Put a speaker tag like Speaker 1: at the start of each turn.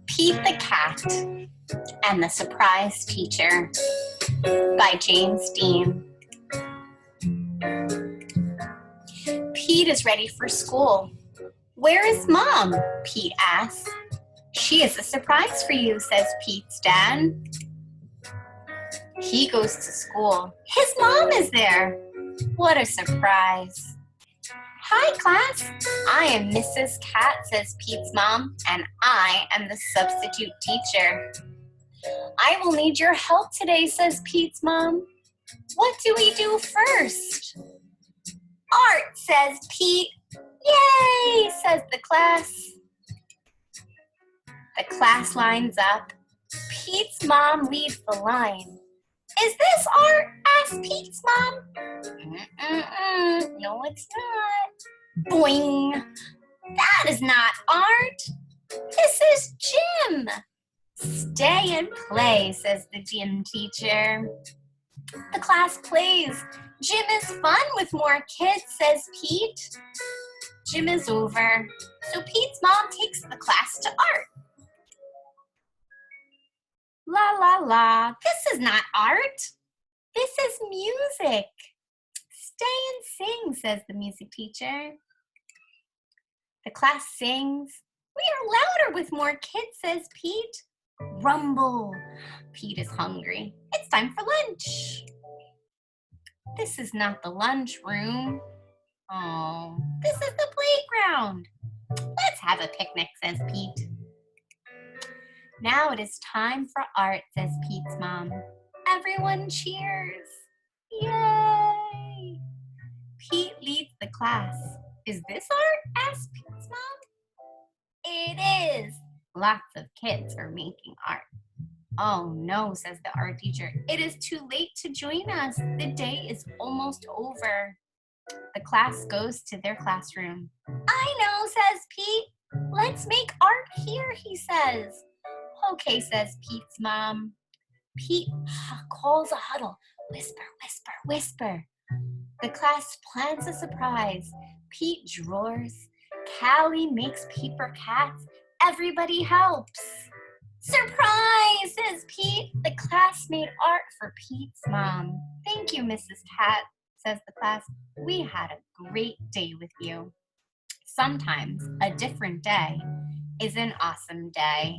Speaker 1: Pete the Cat and the Surprise Teacher by James Dean. Pete is ready for school. Where is Mom? Pete asks. She is a surprise for you, says Pete's dad. He goes to school. His mom is there. What a surprise. Hi, class. I am Mrs. Cat, says Pete's mom, and I am the substitute teacher. I will need your help today, says Pete's mom. What do we do first? Art, says Pete. Yay, says the class. The class lines up. Pete's mom leads the line. Is this art? Asked Pete's mom. No, it's not. Boing. That is not art. This is gym. Stay and play, says the gym teacher. The class plays. Gym is fun with more kids, says Pete. Gym is over, so Pete's mom takes the class to art. La la la, this is not art. This is music. Stay and sing, says the music teacher. The class sings. We are louder with more kids, says Pete. Rumble. Pete is hungry. It's time for lunch. This is not the lunchroom. Oh, this is the playground. Let's have a picnic, says Pete. Now it is time for art, says Pete's mom. Everyone cheers. Yay! Pete leads the class. Is this art? Asks Pete's mom. It is. Lots of kids are making art. Oh no, says the art teacher. It is too late to join us. The day is almost over. The class goes to their classroom. I know, says Pete. Let's make art here, he says. Okay, says Pete's mom. Pete calls a huddle. Whisper, whisper, whisper. The class plans a surprise. Pete draws. Callie makes paper cats. Everybody helps. Surprise, says Pete. The class made art for Pete's mom. Thank you, Mrs. Cat, says the class. We had a great day with you. Sometimes a different day is an awesome day.